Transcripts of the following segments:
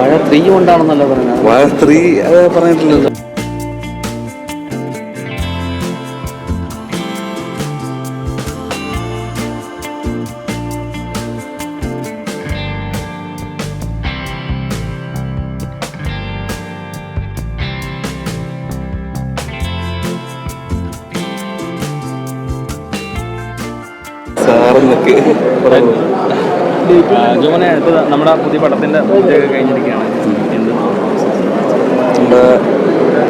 വാഴ 3 കൊണ്ടാണെന്നല്ല പറഞ്ഞത്. വാഴ 3 പറഞ്ഞിട്ടില്ലല്ലോ. ജോമനെ ഇപ്പോൾ നമ്മുടെ പുതിയ പടത്തിൻ്റെ പൂജയൊക്കെ കഴിഞ്ഞിരിക്കുകയാണ്. നമ്മുടെ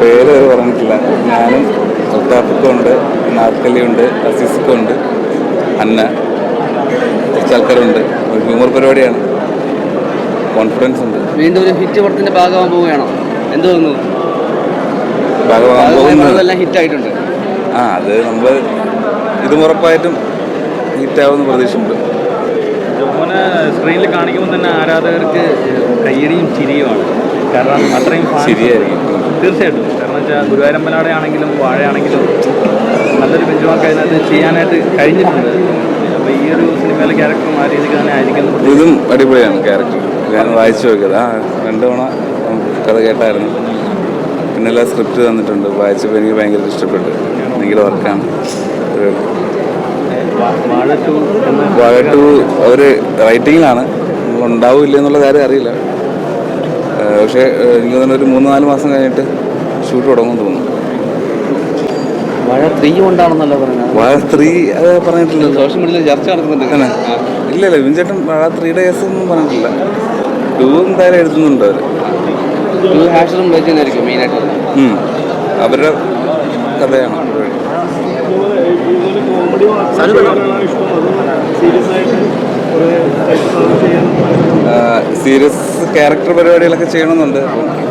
പേര് വരെ പറഞ്ഞിട്ടില്ല. ഞാനും അൽത്താഫിക്കുണ്ട്, നാർക്കലിയുണ്ട്, അസീസിക്കുണ്ട്, അന്ന, കുറച്ച് ആൾക്കാരുണ്ട്. ഒരു ഹ്യൂമർ പരിപാടിയാണ്. കോൺഫിഡൻസ് ഉണ്ട്. വീണ്ടും ഒരു ഹിറ്റ് പടത്തിൻ്റെ ഭാഗമാകാൻ പോവുകയാണോ? എന്ത് തോന്നുന്നു? ഭാഗമാകാൻ ഹിറ്റായിട്ടുണ്ട്. അത് നമ്മൾ ഇതും ഉറപ്പായിട്ടും ഹിറ്റാവുമെന്ന് പ്രതീക്ഷയുണ്ട്. ജോമോനെ സ്ക്രീനിൽ കാണിക്കുമ്പോൾ തന്നെ ആരാധകർക്ക് കയ്യടിയും ചിരിയുമാണ്. കാരണം അത്രയും ശരിയായിരിക്കും. തീർച്ചയായിട്ടും. കാരണം വെച്ചാൽ ഗുരുവായൂരമ്പനാടെ ആണെങ്കിലും വാഴയാണെങ്കിലും നല്ലൊരു ബെഞ്ചുമാർക്ക് അതിനകത്ത് ചെയ്യാനായിട്ട് കഴിഞ്ഞിട്ടുണ്ട്. അപ്പോൾ ഈ ഒരു സിനിമയിലെ ക്യാരക്ടറും ആ രീതിക്ക് തന്നെ ആയിരിക്കും. ഇതും അടിപൊളിയാണ് ക്യാരക്ടർ. ഞാൻ വായിച്ചു നോക്കിയത് 2 തവണ കഥ കേട്ടായിരുന്നു. പിന്നെ എല്ലാ സ്ക്രിപ്റ്റ് തന്നിട്ടുണ്ട്. വായിച്ചപ്പോൾ എനിക്ക് ഭയങ്കര ഇഷ്ടപ്പെട്ടു. ഭയങ്കര വർക്കാണ്. വാഴ 2 അവർ റൈറ്റിങ്ങിലാണ്. ഉണ്ടാവില്ല എന്നുള്ള കാര്യം അറിയില്ല. പക്ഷേ എനിക്ക് തന്നെ ഒരു 3-4 മാസം കഴിഞ്ഞിട്ട് ഷൂട്ട് തുടങ്ങുമെന്ന് തോന്നുന്നു. വാഴ 3 കൊണ്ടാണെന്നല്ല പറഞ്ഞത്. വാഴ 3 പറഞ്ഞിട്ടില്ലല്ലോ. സോഷ്യൽ മീഡിയയിൽ ചർച്ച നടക്കുന്നുണ്ട്. ഇല്ലല്ലോ, വിൻചേട്ടൻ വാഴ 3യുടെ കേസൊന്നും പറഞ്ഞിട്ടില്ല. 2 എന്തായാലും എഴുതുന്നുണ്ട് അവർ. 2 ഹാഷറും വെച്ചായിരിക്കും മെയിനായിട്ട്. അവരുടെ കഥയാണ്. സീരിയസ് ക്യാരക്ടർ പരിപാടികളൊക്കെ ചെയ്യണമെന്നുണ്ട്.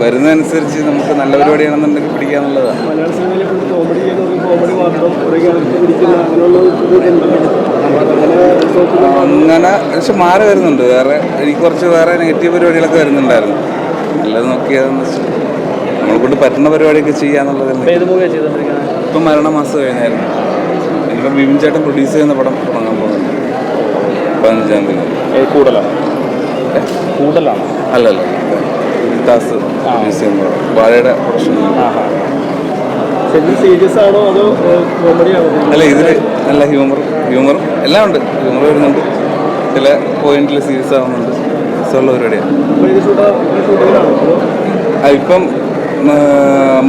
വരുന്നതനുസരിച്ച് നമുക്ക് നല്ല പരിപാടിയാണെന്നുണ്ടെങ്കിൽ പിടിക്കാന്നുള്ളതാണ്. അങ്ങനെ പക്ഷെ മാറി വരുന്നുണ്ട്. എനിക്ക് കുറച്ച് വേറെ നെഗറ്റീവ് പരിപാടികളൊക്കെ വരുന്നുണ്ടായിരുന്നു. നല്ലത് നോക്കിയതെന്ന് വെച്ചാൽ നമ്മളെ കൊണ്ട് പറ്റുന്ന പരിപാടിയൊക്കെ ചെയ്യാന്നുള്ളത്. ഇപ്പം മരണമാസം കഴിഞ്ഞായിരുന്നു. ഇനിയിപ്പം വിപിൻ ചേട്ടൻ പ്രൊഡ്യൂസ് ചെയ്യുന്ന പടം തുടങ്ങാൻ പോകുന്നുണ്ട് 15-ാം തീയതി. കൂടുതലാണ് അല്ലല്ല, ദാസ് പ്രൊഡ്യൂസ് ചെയ്യുന്ന പടം വാഴയുടെ പ്രൊഡക്ഷൻ. അല്ല, ഇതിൽ നല്ല ഹ്യൂമറും എല്ലാം ഉണ്ട്. ഹ്യൂമർ വരുന്നുണ്ട്, ചില പോയിന്റിൽ സീരിയസ് ആവുന്നുണ്ട്. രസമുള്ള പരിപാടിയാണ്. ഇപ്പം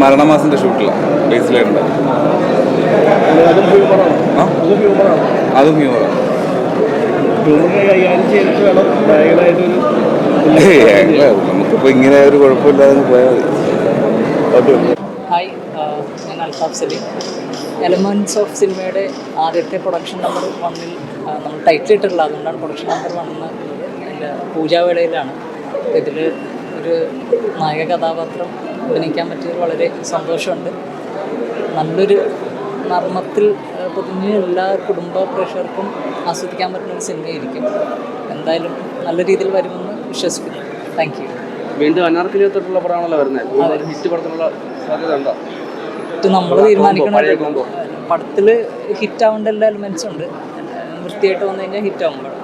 മരണമാസത്തിൻ്റെ ഷൂട്ടിലാണ് ബേസിലുണ്ട്. അതും ഹ്യൂമറാണ്. നമുക്കിപ്പോൾ ഇങ്ങനെ ഒരു കുഴപ്പമില്ലാതെ പോയാൽ മതി. ഹായ്, ഞാൻ അൽത്താഫ് സലീം. എലമെൻറ്റ്സ് ഓഫ് സിനിമയുടെ ആദ്യത്തെ പ്രൊഡക്ഷൻ നമ്പർ 1-ൽ നമ്മൾ ടൈറ്റിൽ ഇട്ടിട്ടുള്ള, അതുകൊണ്ടാണ് പ്രൊഡക്ഷൻ നമ്പർ 1 എന്നുള്ളത്. എൻ്റെ പൂജാവേളയിലാണ്. ഇതിൽ ഒരു നായക കഥാപാത്രം അഭിനയിക്കാൻ പറ്റിയത് വളരെ സന്തോഷമുണ്ട്. നല്ലൊരു നർമ്മത്തിൽ പൊതിഞ്ഞ് എല്ലാ കുടുംബ പ്രേക്ഷകർക്കും ആസ്വദിക്കാൻ പറ്റുന്ന ഒരു സിനിമയായിരിക്കും. എന്തായാലും നല്ല രീതിയിൽ വരുമെന്ന് വിശ്വസിക്കുന്നു. Thank you. വീണ്ടും അനാർക്കലി തൊട്ടുള്ള പടമാണല്ലോ വരുന്നത്. ഹിറ്റ് പടത്തിനുള്ള സാധ്യത ഉണ്ടോ? ഇത് നമ്മൾ തീരുമാനിക്കണം. പടത്തിൽ ഹിറ്റാവേണ്ട എല്ലാ എലിമെൻറ്റ്സും ഉണ്ട്. വൃത്തിയായിട്ട് വന്നു കഴിഞ്ഞാൽ ഹിറ്റാവും പടം.